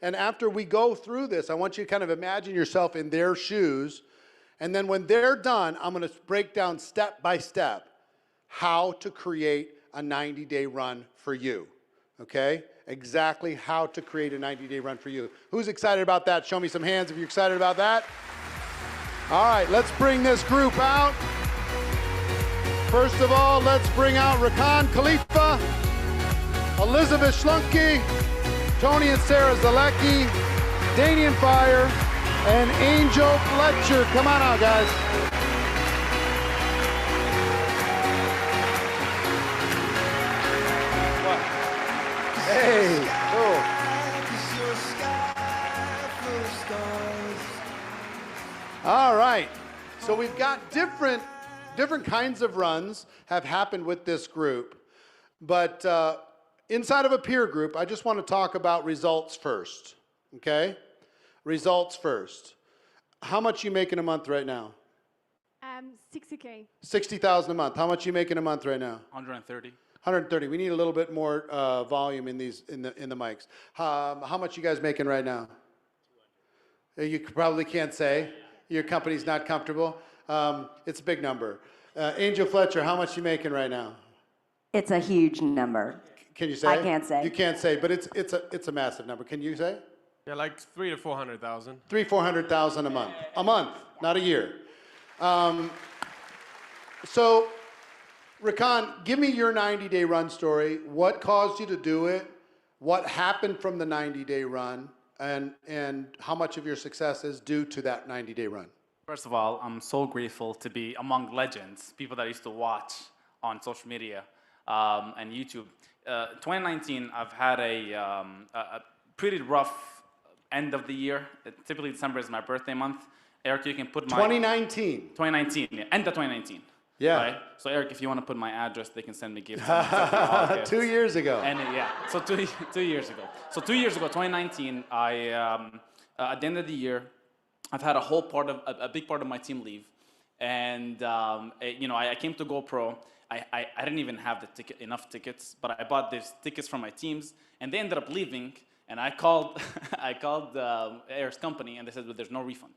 And after we go through this, I want you to kind of imagine yourself in their shoes. And then when they're done, I'm going to break down step by step how to create a 90-day run for you. Okay? Exactly how to create a 90-day run for you. Who's excited about that? Show me some hands if you're excited about that. All right, let's bring this group out. First of all, let's bring out Rakan Khalifa, Elizabeth Schlunke, Tony and Sarah Zalecki, Danian Fire, and Angel Fletcher. Come on out, guys. What? Hey, cool. All right, so we've got different kinds of runs have happened with this group, but inside of a peer group, I just want to talk about results first, okay? Results first. How much you make in a month right now? 60K. 60,000 a month. How much you make in a month right now? 130. 130. We need a little bit more volume in these in the mics. How much you guys making right now? You probably can't say. Your company's not comfortable. It's a big number. Angel Fletcher, how much you making right now? It's a huge number. Can you say? I can't say. You can't say, but it's a massive number. Can you say? Yeah, like 300,000 to 400,000. 300,000-400,000 a month. A month, not a year. So, Rakan, give me your 90-day run story. What caused you to do it? What happened from the 90-day run? And how much of your success is due to that 90-day run? First of all, I'm so grateful to be among legends, people that I used to watch on social media and YouTube. 2019, I've had a pretty rough end of the year. Typically, December is my birthday month. Eric, you can put my... 2019. 2019, yeah, end of 2019. Yeah. Right? So, Eric, if you want to put my address, they can send me gifts. 2 years ago. And yeah, so two years ago. So 2 years ago, 2019, I at the end of the year, I've had a big part of my team leave, and I came to Gopro. I didn't even have enough tickets, but I bought these tickets from my teams, and they ended up leaving. And I called Eric's company, and they said, well, there's no refund.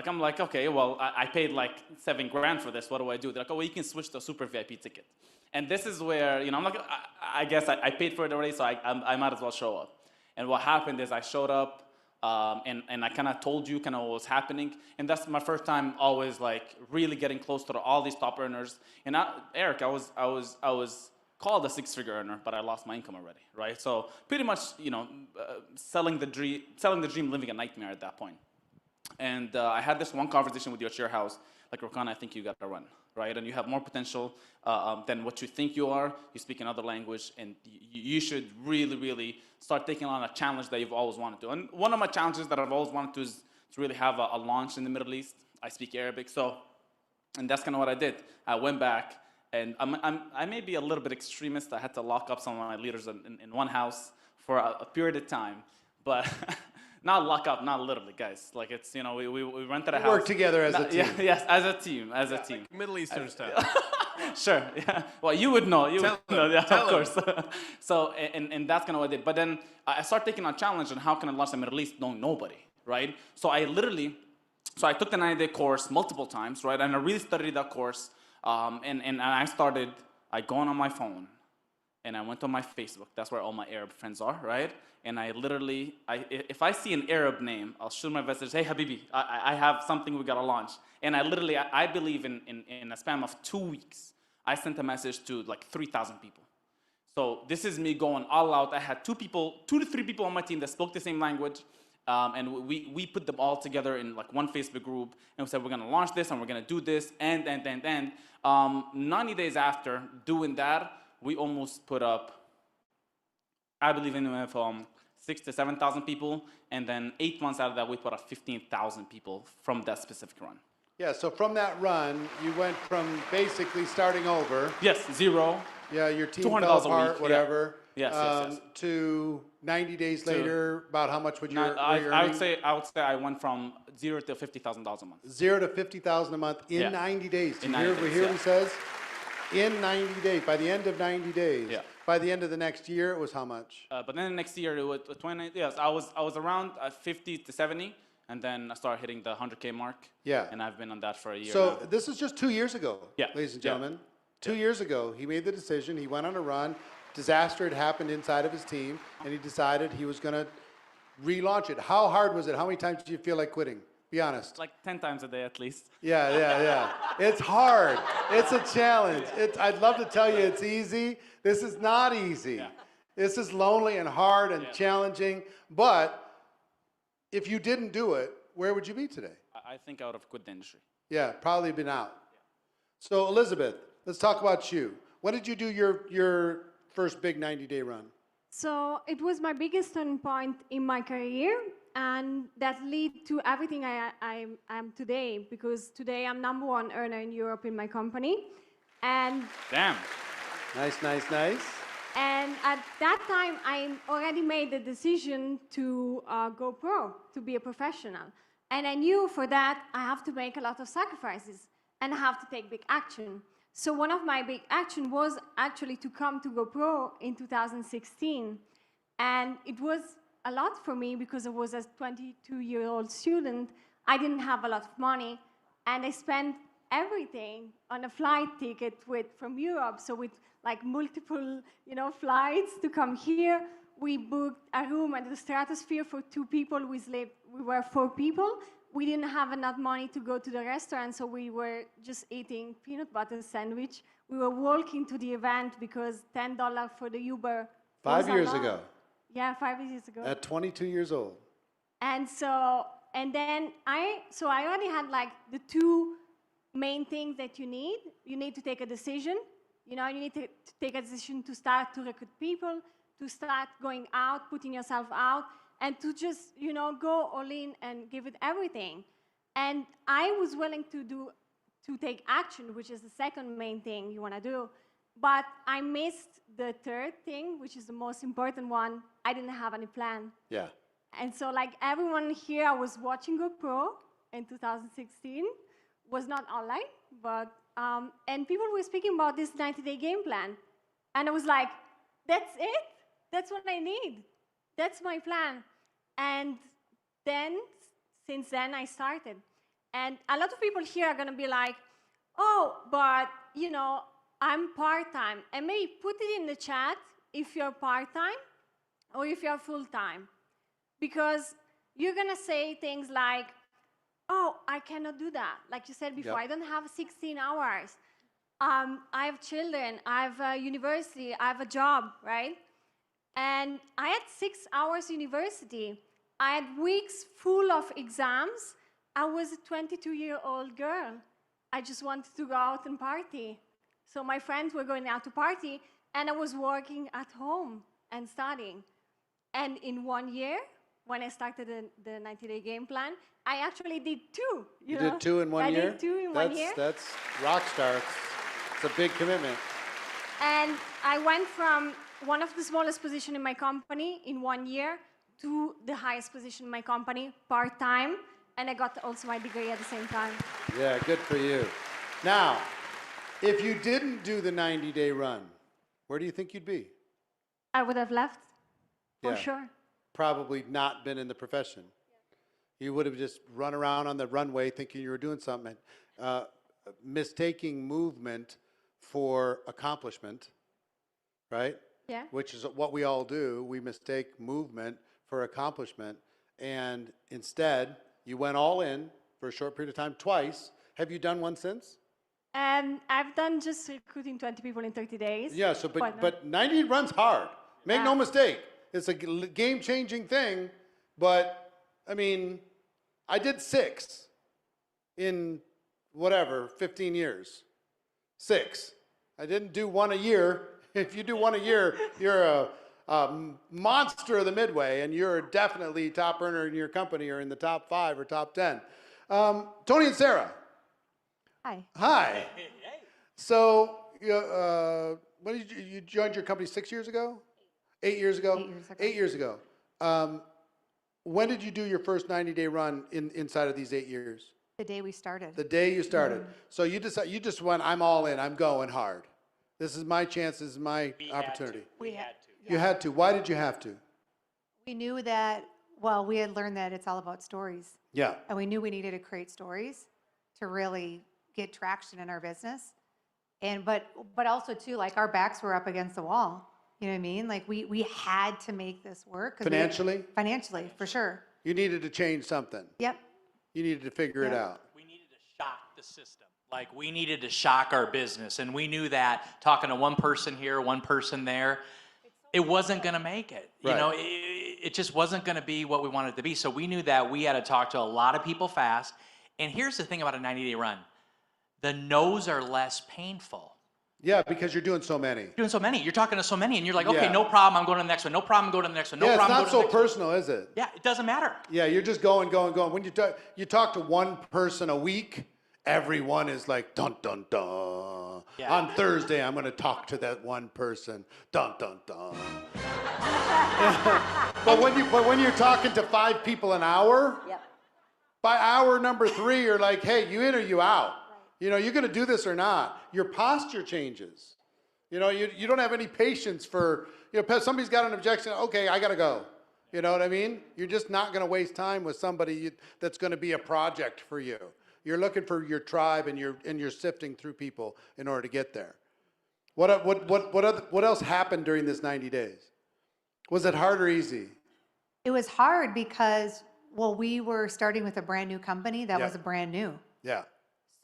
I'm like, okay, well, I paid like $7 grand for this. What do I do? They're like, oh, well, you can switch to a super VIP ticket. And this is where, I'm like, I guess I paid for it already, so I might as well show up. And what happened is I showed up, and I kind of told you kind of what was happening. And that's my first time always like really getting close to all these top earners. And Eric, I was called a six-figure earner, but I lost my income already, right? So pretty much, selling the dream, living a nightmare at that point. And I had this one conversation with you at your house, like, Rakan, I think you got to run, right? And you have more potential than what you think you are. You speak another language, and you should really, really start taking on a challenge that you've always wanted to. And one of my challenges that I've always wanted to is to really have a launch in the Middle East. I speak Arabic, and that's kind of what I did. I went back, and I may be a little bit extremist. I had to lock up some of my leaders in one house for a period of time, but not lock up, not literally, guys. Like it's, we rented a house. Work together as a team. Yeah, yes, as a team. Like Middle Eastern style. Sure, yeah. Well, you would know. Yeah, of course. So, and that's kind of what I did. But then I started taking on challenge on how can I launch the Middle East knowing nobody, right? So I took the 90-day course multiple times, right? And I really studied that course. And I go on my phone, and I went on my Facebook. That's where all my Arab friends are, right? And I literally, if I see an Arab name, I'll shoot my message, hey, Habibi, I have something we got to launch. And I believe in a span of 2 weeks, I sent a message to like 3,000 people. So this is me going all out. I had 2 to 3 people on my team that spoke the same language. And we put them all together in like one Facebook group, and we said, we're going to launch this, and we're going to do this, and 90 days after doing that, we almost put up, I believe, anywhere from 6,000 to 7,000 people, and then 8 months out of that, we put up 15,000 people from that specific run. Yeah, so from that run, you went from basically starting over. Yes, zero. Yeah, your team fell apart, whatever. Yeah. Yes. To 90 days later, about how much would you earn? I would say I went from $0 to $50,000 a month. $0 to $50,000 a month in 90 days. Do you hear what he says? In 90 days, by the end of 90 days. Yeah. By the end of the next year, it was how much? But then the next year, it was 20. Yes, I was around 50 to 70, and then I started hitting the 100K mark. Yeah. And I've been on that for a year. So now. this is just 2 years ago, Yeah. ladies and Yeah. gentlemen. 2 years ago, he made the decision. He went on a run. Disaster had happened inside of his team, and he decided he was going to relaunch it. How hard was it? How many times did you feel like quitting? Be honest. Like 10 times a day at least. Yeah. It's hard. It's a challenge. I'd love to tell you it's easy. This is not easy. Yeah. This is lonely and hard and challenging. But if you didn't do it, where would you be today? I think I would have quit the industry. Yeah, probably been out. So Elizabeth, let's talk about you. When did you do your first big 90-day run? So it was my biggest turning point in my career, and that led to everything I am today, because today I'm #1 earner in Europe in my company. And Damn. Nice. And at that time, I already made the decision to go pro, to be a professional. And I knew for that, I have to make a lot of sacrifices and I have to take big action. So one of my big action was actually to come to GoPro in 2016. And it was a lot for me because I was a 22-year-old student. I didn't have a lot of money. And I spent everything on a flight ticket from Europe. So with like multiple, flights to come here. We booked a room at the Stratosphere for 2 people. We were 4 people. We didn't have enough money to go to the restaurant, so we were just eating peanut butter sandwich. We were walking to the event because $10 for the Uber. 5 years was a lot. ago. Yeah, 5 years ago. At 22 years old. And then I already had like the 2 main things that you need. You need to take a decision. You need to take a decision to start to recruit people, to start going out, putting yourself out, and to just, go all in and give it everything. And I was willing to take action, which is the second main thing you want to do. But I missed the third thing, which is the most important one. I didn't have any plan. Yeah. And so like everyone here, I was watching GoPro in 2016, was not online, but, and people were speaking about this 90-day game plan. And I was like, that's it? That's what I need. That's my plan. And then, since then, I started. And a lot of people here are going to be like, oh, but, I'm part-time. And maybe put it in the chat if you're part-time or if you're full-time. Because you're going to say things like, oh, I cannot do that. Like you said before, I don't have 16 hours. I have children. I have a university. I have a job, right? And I had 6 hours university. I had weeks full of exams. I was a 22-year-old girl. I just wanted to go out and party. So my friends were going out to party, and I was working at home and studying. And in 1 year, when I started the 90-day game plan, I actually did 2. You did 2 in 1 year? I did 2 in 1 year. That's rock star. It's a big commitment. And I went from one of the smallest positions in my company in 1 year to the highest position in my company, part-time, and I got also my degree at the same time. Yeah, good for you. Now, if you didn't do the 90-day run, where do you think you'd be? I would have left, for Yeah. sure. Probably not been in the profession. You would have just run around on the runway thinking you were doing something. Mistaking movement for accomplishment, right? Yeah. Which is what we all do. We mistake movement for accomplishment. And instead, you went all in for a short period of time twice. Have you done one since? I've done just recruiting 20 people in 30 days. Yeah, so but 90 runs hard. Make no mistake. It's a game-changing thing, but I mean, I did 6 in whatever, 15 years. 6. I didn't do 1 a year. If you do 1 a year, you're a monster of the midway, and you're definitely top earner in your company or in the top 5 or top 10. Tony and Sarah. Hi. Hi. So, when did you joined your company 6 years ago? 8 years ago? 8 years ago. 8 years ago. When did you do your first 90-day run inside of these 8 years? The day we started. The day you started. So you just went, I'm all in, I'm going hard. This is my chance. This is my opportunity. We had to. You had to. Why did you have to? We knew that, well, we had learned that it's all about stories. Yeah. And we knew we needed to create stories to really get traction in our business. And but also too, like our backs were up against the wall. You know what I mean? Like we had to make this work. 'Cause Financially? Financially, for sure. You needed to change something. Yep. You needed to figure it Yeah. out. We needed to shock the system. Like we needed to shock our business. And we knew that talking to one person here, one person there, it wasn't going to make it. You Right. know, it just wasn't going to be what we wanted it to be. So we knew that we had to talk to a lot of people fast. And here's the thing about a 90-day run. The no's are less painful. Yeah, because you're doing so many. Doing so many. You're talking to so many and you're like, okay, Yeah. no problem, I'm going to the next one. No problem, I'm going to the next one. No Yeah, it's problem, not I'm so going to the next one. personal, is it? Yeah, it doesn't matter. Yeah, you're just going. When you talk to one person a week, everyone is like, dun, dun, dun. Yeah. On Thursday, I'm going to talk to that one person. Dun, dun, dun. but when you're talking to 5 people an hour, Yep. by hour number 3, you're like, hey, you in or you out? You know, you're going to do this or not. Your posture changes. You know, you don't have any patience for, somebody's got an objection. Okay, I got to go. You know what I mean? You're just not going to waste time with somebody that's going to be a project for you. You're looking for your tribe, and you're sifting through people in order to get there. What else happened during this 90 days? Was it hard or easy? It was hard because, well, we were starting with a brand new company that Yeah. was brand new. Yeah.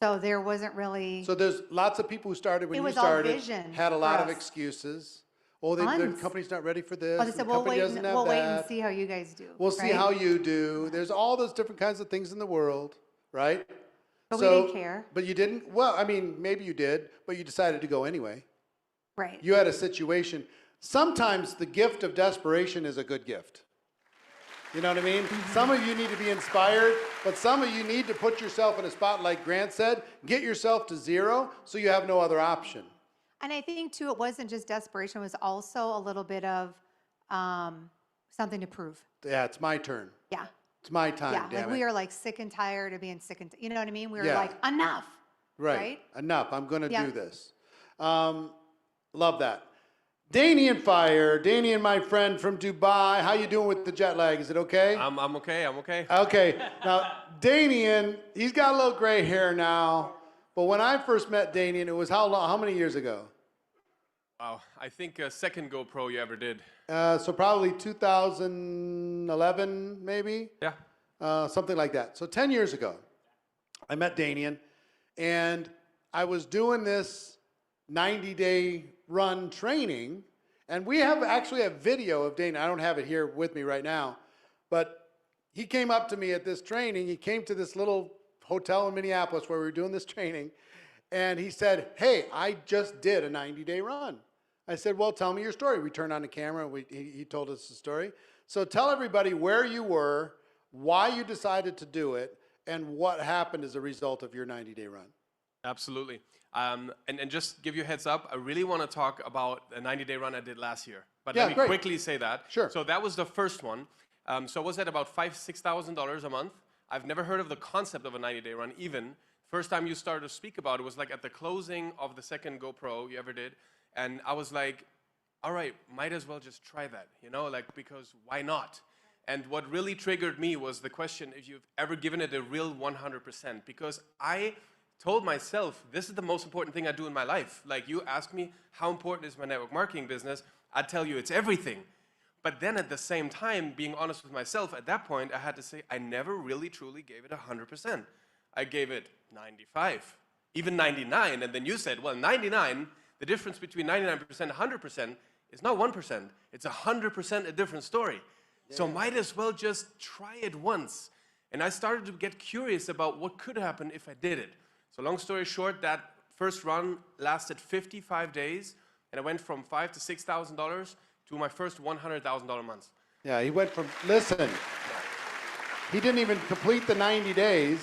So there wasn't really, So there's lots of people who started when It you was all started, vision had a lot for of us. excuses. Oh, the Tons. company's not ready for this. oh, they and said, the we'll company wait, doesn't and, have we'll wait and that. see how you guys do. We'll see right? how you do. There's all those different kinds of things in the world, right? But we didn't care. But you didn't? Well, I mean, maybe you did, but you decided to go anyway. Right. You had a situation. Sometimes the gift of desperation is a good gift. You know what I mean? Some of you need to be inspired, but some of you need to put yourself in a spot, like Grant said, get yourself to 0 so you have no other option. And I think too, it wasn't just desperation, it was also a little bit of something to prove. Yeah, it's my turn. Yeah. It's my time, Yeah. damn Like it. we are like sick and tired of being sick and, you know what I mean? We were Yeah. like, enough. Right. Enough. I'm going to Yeah. do this. Love that. Danian Fire. Danian, my friend from Dubai. How you doing with the jet lag? Is it okay? I'm okay. I'm okay. Okay. Now, Danian, he's got a little gray hair now. But when I first met Danian, it was how long? How many years ago? Wow. I think second GoPro you ever did. So probably 2011, maybe? Yeah. Something like that. So 10 years ago, I met Danian, and I was doing this 90-day run training, and we have actually a video of Danian. I don't have it here with me right now, but he came up to me at this training. He came to this little hotel in Minneapolis where we were doing this training, and he said, hey, I just did a 90-day run. I said, well, tell me your story. We turned on the camera, and he told us the story. So tell everybody where you were, why you decided to do it, and what happened as a result of your 90-day run. Absolutely. And just give you a heads up, I really want to talk about the 90-day run I did last year. But Yeah, let me great. quickly say that. Sure. So that was the first one. So I was at about $5,000-$6,000 a month. I've never heard of the concept of a 90-day run even. First time you started to speak about it was like at the closing of the second GoPro you ever did. And I was like, all right, might as well just try that, because why not? And what really triggered me was the question if you've ever given it a real 100%, because I told myself, this is the most important thing I do in my life. Like, you ask me, how important is my network marketing business? I'd tell you it's everything. But then at the same time, being honest with myself, at that point, I had to say, I never really truly gave it 100%. I gave it 95, even 99. And then you said, well, 99, the difference between 99% and 100% is not 1%. It's 100% a different story. Yeah. So might as well just try it once. And I started to get curious about what could happen if I did it. So long story short, that first run lasted 55 days, and I went from $5,000 to $6,000 to my first $100,000 months. Yeah, he went from, listen, he didn't even complete the 90 days.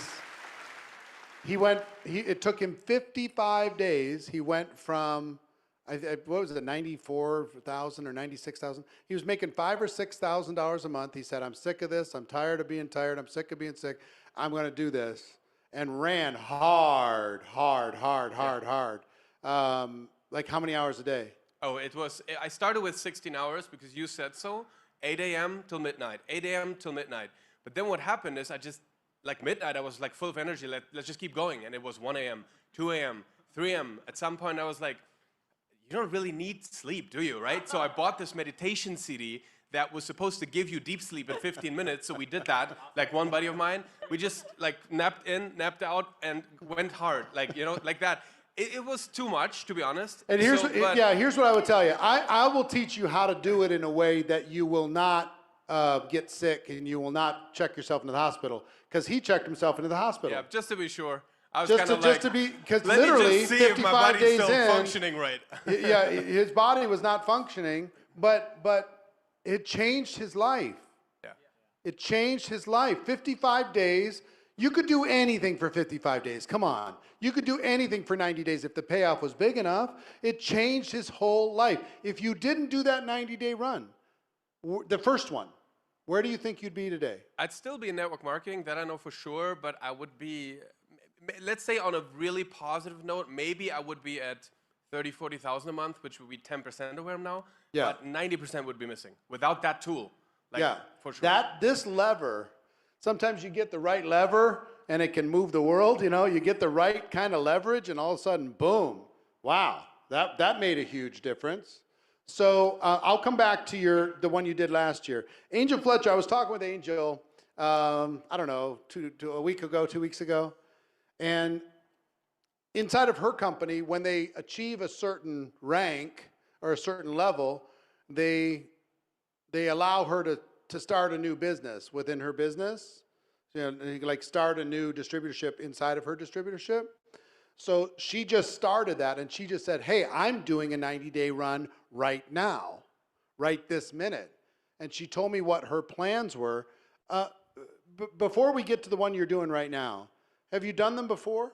It took him 55 days. He went from, what was it, 94,000 or 96,000? He was making $5,000 or $6,000 a month. He said, I'm sick of this. I'm tired of being tired. I'm sick of being sick. I'm going to do this. And ran hard. Like how many hours a day? Oh, I started with 16 hours because you said so. 8 a.m. till midnight, 8 a.m. till midnight. But then what happened is like midnight, I was like full of energy. Let's just keep going. And it was 1 a.m., 2 a.m., 3 a.m. At some point I was like, you don't really need sleep, do you, right? So I bought this meditation CD that was supposed to give you deep sleep in 15 minutes. So we did that, like one buddy of mine. We just like napped in, napped out, and went hard, like, like that. It was too much, to be honest. And here's but here's what I would tell you. I will teach you how to do it in a way that you will not get sick and you will not check yourself into the hospital, because he checked himself into the hospital. Yeah, just to be sure. I was Just to be, because let me literally just see if my 55 body's days still in, functioning right. yeah, his body was not functioning, but it changed his life. Yeah. It changed his life. 55 days. You could do anything for 55 days. Come on. You could do anything for 90 days if the payoff was big enough. It changed his whole life. If you didn't do that 90-day run, the first one, where do you think you'd be today? I'd still be in network marketing, that I know for sure, but I would be, let's say on a really positive note, maybe I would be at 30, 40,000 a month, which would be 10% of where I'm now. Yeah. But 90% would be missing without that tool. Like, Yeah. for sure. This lever, sometimes you get the right lever and it can move the world. You get the right kind of leverage and all of a sudden, boom, wow, that made a huge difference. So I'll come back to the one you did last year. Angel Fletcher, I was talking with Angel, I don't know, a week ago, 2 weeks ago. And inside of her company, when they achieve a certain rank or a certain level, they allow her to start a new business within her business. Like start a new distributorship inside of her distributorship. So she just started that, and she just said, hey, I'm doing a 90-day run right now, right this minute. And she told me what her plans were. Before we get to the one you're doing right now, have you done them before?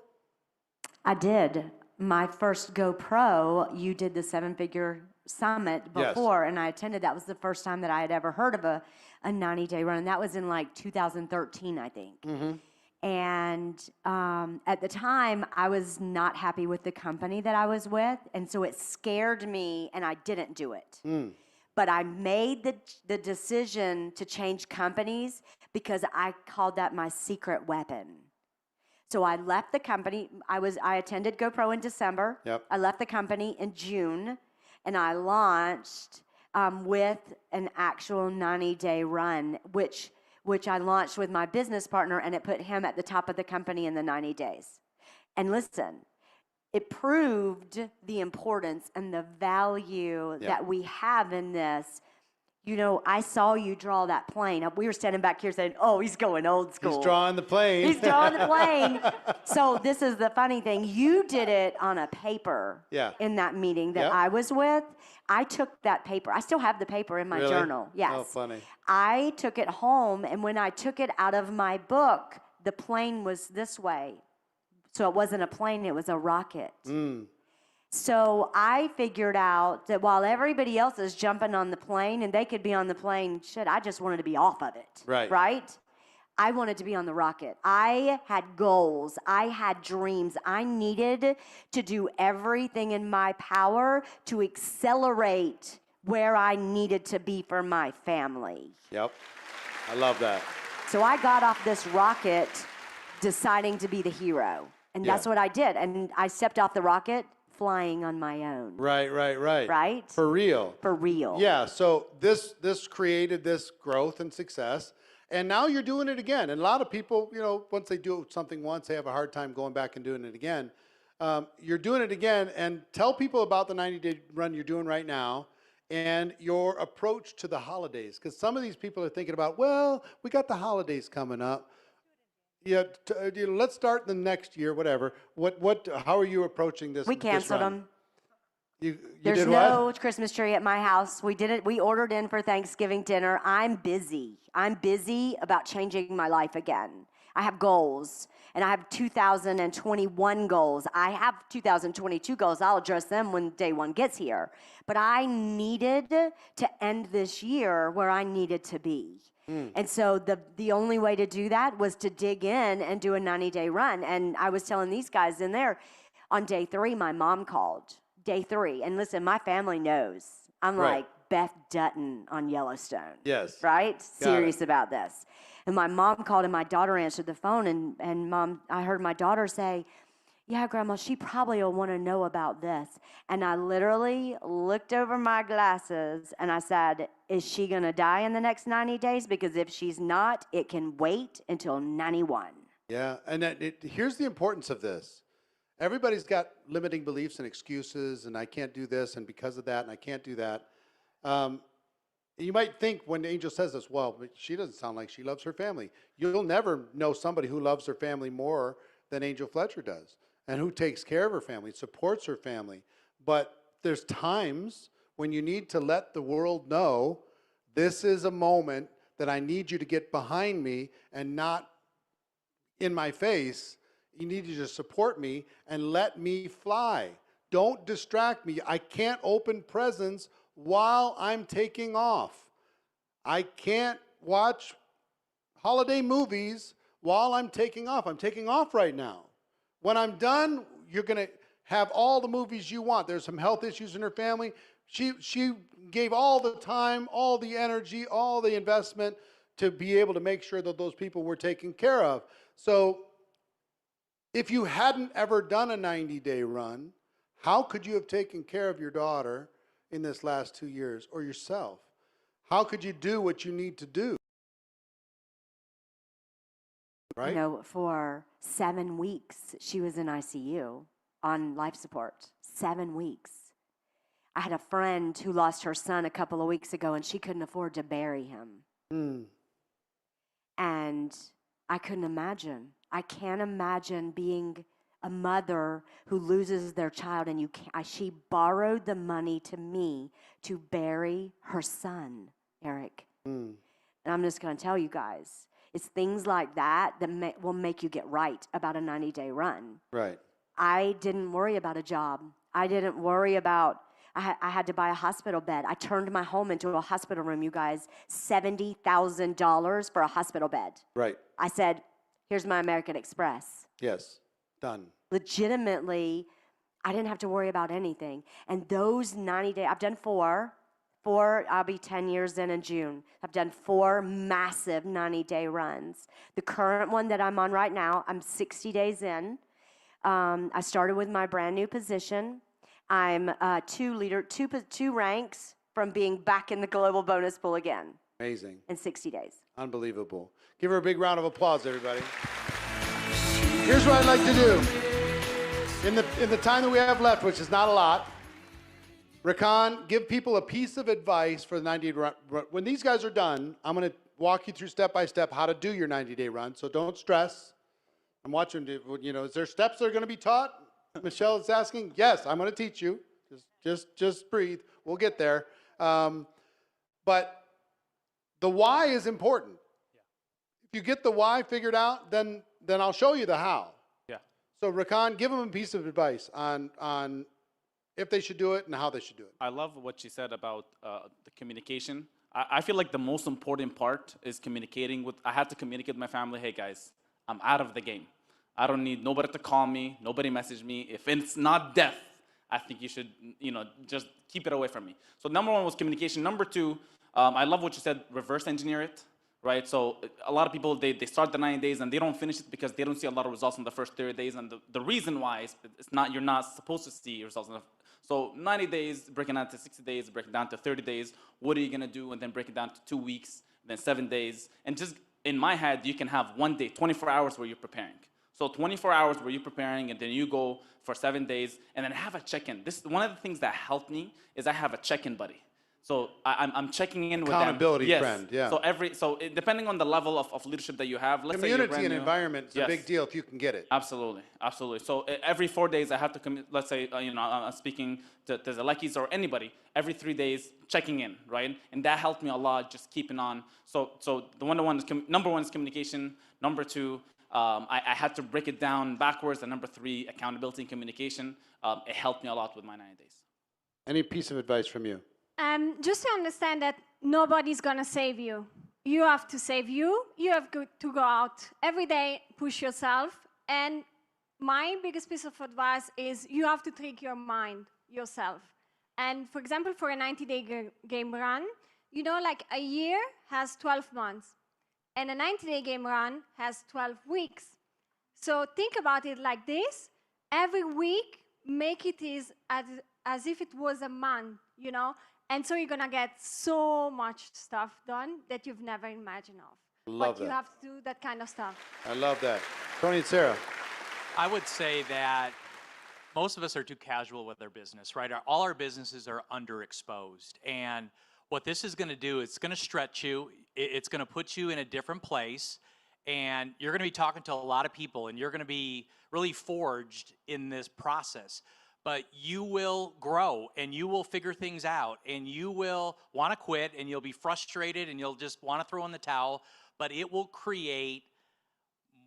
I did. My first GoPro, you did the 7-figure summit before, and I attended. That was the first time that I had ever heard of a 90-day run, and that was in like 2013, I think. Mm-hmm. And at the time, I was not happy with the company that I was with, and so it scared me, and I didn't do it. But I made the decision to change companies because I called that my secret weapon. So I left the company. I attended GoPro in December. Yep. I left the company in June, and I launched with an actual 90-day run, which I launched with my business partner, and it put him at the top of the company in the 90 days. And listen, it proved the importance and the value that we have in this. I saw you draw that plane. We were standing back here saying, oh, he's going old school. He's drawing the plane. He's drawing the plane. So this is the funny thing. You did it on a paper in that meeting that I was with. I took that paper. I still have the paper in my journal. Yes. Oh, funny. I took it home, and when I took it out of my book, the plane was this way. So it wasn't a plane, it was a rocket. So I figured out that while everybody else is jumping on the plane and they could be on the plane, I just wanted to be off of it. Right? I wanted to be on the rocket. I had goals. I had dreams. I needed to do everything in my power to accelerate where I needed to be for my family. Yep. I love that. So I got off this rocket deciding to be the hero. And that's what I did. And I stepped off the rocket flying on my own. Right. Right? For real. For real. Yeah, so this created this growth and success, and now you're doing it again. And a lot of people, once they do something once, they have a hard time going back and doing it again. You're doing it again, and tell people about the 90-day run you're doing right now and your approach to the holidays. Because some of these people are thinking about, well, we got the holidays coming up. Yeah, let's start the next year, whatever. How are you approaching this? We canceled them. You There's did no what? Christmas tree at my house. We did it. We ordered in for Thanksgiving dinner. I'm busy about changing my life again. I have goals, and I have 2021 goals. I have 2022 goals. I'll address them when day one gets here. But I needed to end this year where I needed to be. And so the only way to do that was to dig in and do a 90-day run. And I was telling these guys in there, on day 3, my mom called day 3. And listen, my family knows. I'm Right. like Beth Dutton on Yellowstone. Yes. Right? Got Serious it. about this. And my mom called and my daughter answered the phone. And Mom, I heard my daughter say, yeah, Grandma, she probably will want to know about this. And I literally looked over my glasses and I said, is she going to die in the next 90 days? Because if she's not, it can wait until 91. Yeah, and here's the importance of this. Everybody's got limiting beliefs and excuses, and I can't do this, and because of that, and I can't do that. You might think when Angel says this, well, but she doesn't sound like she loves her family. You'll never know somebody who loves her family more than Angel Fletcher does, and who takes care of her family, supports her family. But there's times when you need to let the world know, this is a moment that I need you to get behind me and not in my face. You need to just support me and let me fly. Don't distract me. I can't open presents while I'm taking off. I can't watch holiday movies while I'm taking off. I'm taking off right now. When I'm done, you're going to have all the movies you want. There's some health issues in her family. She gave all the time, all the energy, all the investment to be able to make sure that those people were taken care of. So if you hadn't ever done a 90-day run, how could you have taken care of your daughter in this last 2 years, or yourself? How could you do what you need to do? Right? You know, for 7 weeks, she was in ICU on life support. 7 weeks. I had a friend who lost her son a couple of weeks ago, and she couldn't afford to bury him. And I couldn't imagine. I can't imagine being a mother who loses their child, and she borrowed the money to me to bury her son, Eric. And I'm just going to tell you guys, it's things like that that will make you get right about a 90-day run. Right. I didn't worry about a job. I didn't worry about, I had to buy a hospital bed. I turned my home into a hospital room, you guys. $70,000 for a hospital bed. Right. I said, here's my American Express. Yes. Done. Legitimately, I didn't have to worry about anything. And those 90 days, I've done four, I'll be 10 years in June. I've done 4 massive 90-day runs. The current one that I'm on right now, I'm 60 days in. I started with my brand new position. I'm 2 ranks from being back in the global bonus pool again. Amazing. In 60 days. Unbelievable. Give her a big round of applause, everybody. Here's what I'd like to do. In the time that we have left, which is not a lot, Rakan, give people a piece of advice for the 90-day run. When these guys are done, I'm going to walk you through step by step how to do your 90-day run, so don't stress. I'm watching, is there steps that are going to be taught? Michelle is asking. Yes, I'm going to teach you. Just breathe. We'll get there. But the why is important. If you get the why figured out, then I'll show you the how. Yeah. So Rakan, give them a piece of advice on if they should do it and how they should do it. I love what she said about the communication. I feel like the most important part is communicating with, I had to communicate with my family, hey guys, I'm out of the game. I don't need nobody to call me, nobody message me. If it's not death, I think you should, just keep it away from me. So number 1 was communication. Number 2, I love what you said, reverse engineer it, right? So a lot of people, they start the 90 days and they don't finish it because they don't see a lot of results in the first 30 days. And the reason why is you're not supposed to see results in so 90 days, breaking down to 60 days, breaking down to 30 days, what are you gonna do? And then break it down to 2 weeks, then 7 days. And just in my head, you can have 1 day, 24 hours where you're preparing. So 24 hours where you're preparing, and then you go for 7 days, and then have a check-in. This one of the things that helped me is I have a check-in buddy. So I'm checking in with them. Accountability friend, yeah. So depending on the level of leadership that you have, let's say you're Community brand and new. environment is a Yes. big deal if you can get it. Absolutely. So every 4 days I have to let's say, I'm speaking to Zalekis or anybody, every 3 days checking in, right? And that helped me a lot, just keeping on. So the number 1 is communication. Number 2, I had to break it down backwards. And number 3, accountability and communication. It helped me a lot with my 90 days. Any piece of advice from you? Just to understand that nobody's gonna save you. You have to save you. You have to go out every day, push yourself. And my biggest piece of advice is you have to trick your mind. yourself. And for example, for a 90-day game run, you know, like a year has 12 months, and a 90-day game run has 12 weeks. So think about it like this. Every week, make it as if it was a month, you know? And so you're gonna get so much stuff done that you've never imagined of. Love But you that. have to do that kind of stuff. I love that. Tony and Sarah. I would say that most of us are too casual with our business, right? All our businesses are underexposed. And what this is going to do, it's going to stretch you. It's going to put you in a different place. And you're going to be talking to a lot of people, and you're going to be really forged in this process. But you will grow, and you will figure things out, and you will want to quit, and you'll be frustrated, and you'll just want to throw in the towel. But it will create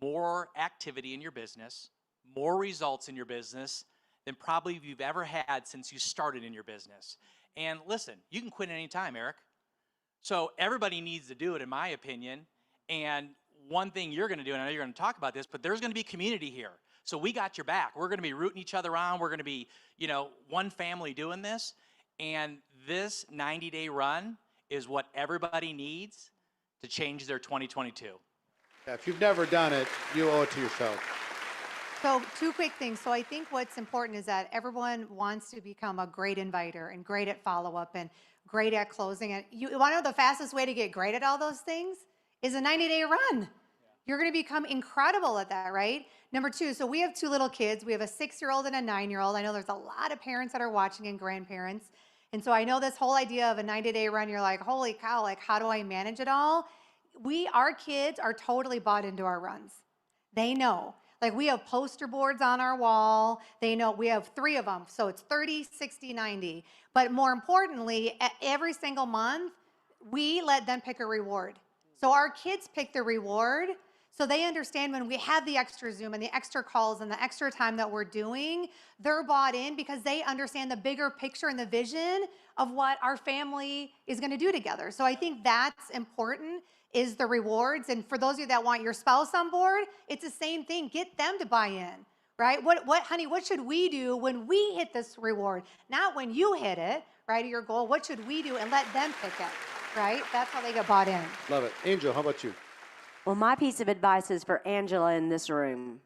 more activity in your business, more results in your business than probably you've ever had since you started in your business. And listen, you can quit at any time, Eric. So everybody needs to do it, in my opinion. And one thing you're going to do, and I know you're going to talk about this, but there's going to be community here. So we got your back. We're going to be rooting each other on. We're going to be, you know, one family doing this. And this 90-day run is what everybody needs to change their 2022. Yeah, if you've never done it, you owe it to yourself. So 2 quick things. So I think what's important is that everyone wants to become a great inviter and great at follow-up and great at closing. And you want to know the fastest way to get great at all those things is a 90-day run. Yeah. You're going to become incredible at that, right? Number 2, so we have 2 little kids. We have a 6-year-old and a 9-year-old. I know there's a lot of parents that are watching and grandparents. And so I know this whole idea of a 90-day run, you're like, holy cow, like how do I manage it all? Our kids are totally bought into our runs. They know. Like we have poster boards on our wall. They know we have 3 of them. So it's 30, 60, 90. But more importantly, every single month, we let them pick a reward. So our kids pick the reward. So they understand when we have the extra Zoom and the extra calls and the extra time that we're doing, they're bought in because they understand the bigger picture and the vision of what our family is going to do together. So I think that's important, is the rewards. And for those of you that want your spouse on board, it's the same thing. Get them to buy in, right? Honey, what should we do when we hit this reward? Not when you hit it, right, your goal. What should we do? And let them pick it, right? That's how they get bought in. Love it. Angel, how about you? Well, my piece of advice is for Angela in this room.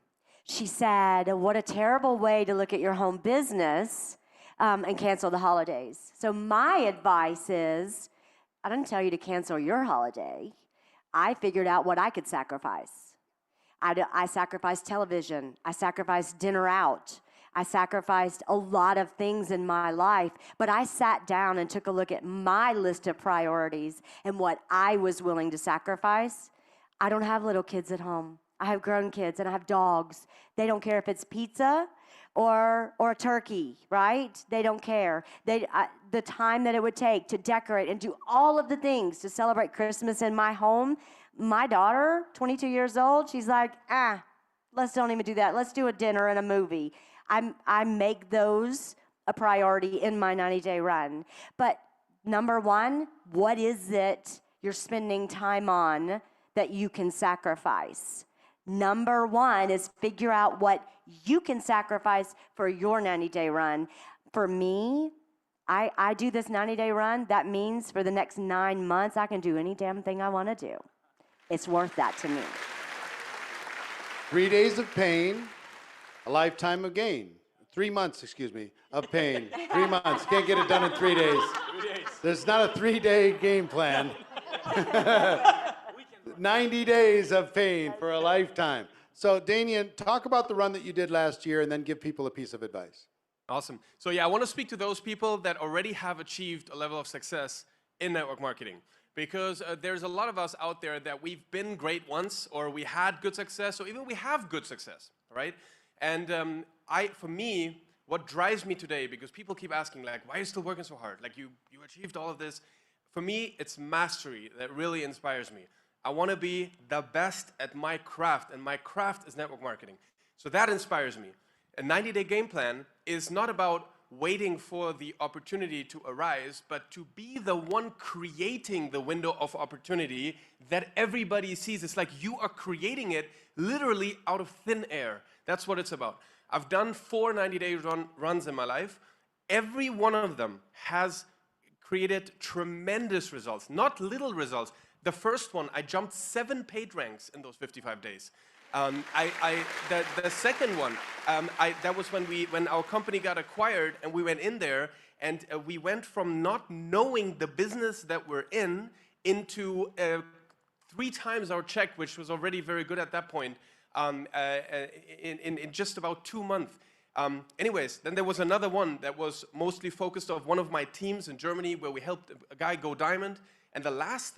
She said, what a terrible way to look at your home business and cancel the holidays. So my advice is, I didn't tell you to cancel your holiday. I figured out what I could sacrifice. I sacrificed television. I sacrificed dinner out. I sacrificed a lot of things in my life, but I sat down and took a look at my list of priorities and what I was willing to sacrifice. I don't have little kids at home. I have grown kids and I have dogs. They don't care if it's pizza or a turkey, right? They don't care. The time that it would take to decorate and do all of the things to celebrate Christmas in my home. My daughter, 22 years old, she's like, let's don't even do that. Let's do a dinner and a movie. I make those a priority in my 90-day run. But number 1, what is it you're spending time on that you can sacrifice? Number 1 is figure out what you can sacrifice for your 90-day run. For me, I do this 90-day run. That means for the next 9 months, I can do any damn thing I want to do. It's worth that to me. 3 days of pain, a lifetime of gain. 3 months, excuse me, of pain. 3 months. Can't get it done in 3 days. There's not a 3-day game plan. 90 days of pain for a lifetime. So, Danian, talk about the run that you did last year and then give people a piece of advice. Awesome. So yeah, I want to speak to those people that already have achieved a level of success in network marketing. Because there's a lot of us out there that we've been great once, or we had good success, or even we have good success, right? And for me, what drives me today, because people keep asking, like, why are you still working so hard? Like, you achieved all of this. For me, it's mastery that really inspires me. I want to be the best at my craft, and my craft is network marketing. So that inspires me. A 90-day game plan is not about waiting for the opportunity to arise, but to be the one creating the window of opportunity that everybody sees. It's like you are creating it literally out of thin air. That's what it's about. I've done 4 90-day runs in my life. every one of them has created tremendous results, not little results. The first one, I jumped 7 paid ranks in those 55 days. The second one, that was when our company got acquired and we went in there and we went from not knowing the business that we're in into 3 times our check, which was already very good at that point, in just about 2 months. Anyways, then there was another one that was mostly focused on one of my teams in Germany where we helped a guy go diamond. And the last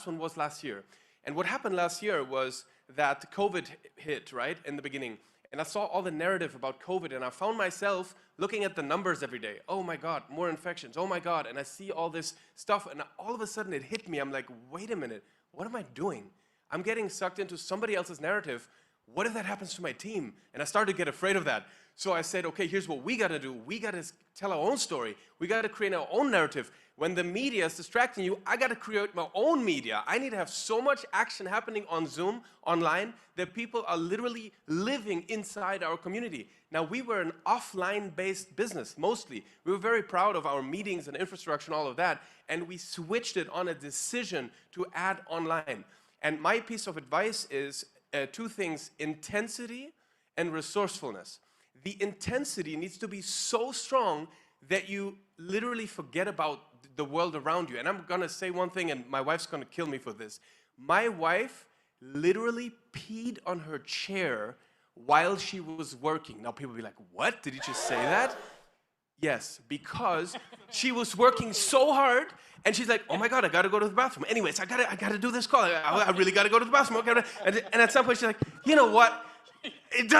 one was last year. And what happened last year was that COVID hit, right, in the beginning. And I saw all the narrative about COVID, and I found myself looking at the numbers every day. Oh my God, more infections, oh my God. And I see all this stuff, and all of a sudden it hit me. I'm like, wait a minute, what am I doing? I'm getting sucked into somebody else's narrative. What if that happens to my team? And I started to get afraid of that. So I said, okay, here's what we got to do. We got to tell our own story. We got to create our own narrative. When the media is distracting you, I got to create my own media. I need to have so much action happening on Zoom, online, that people are literally living inside our community. Now, we were an offline-based business, mostly. We were very proud of our meetings and infrastructure and all of that, and we switched it on a decision to add online. And my piece of advice is 2 things, intensity and resourcefulness. The intensity needs to be so strong that you literally forget about the world around you. And I'm gonna say one thing, and my wife's gonna kill me for this. My wife literally peed on her chair while she was working. Now people will be like, what? Did you just say that? Yes, because she was working so hard, and she's like, oh my God, I gotta go to the bathroom. Anyways, I gotta do this call. I really gotta go to the bathroom. And at some point she's like, you know what? It doesn't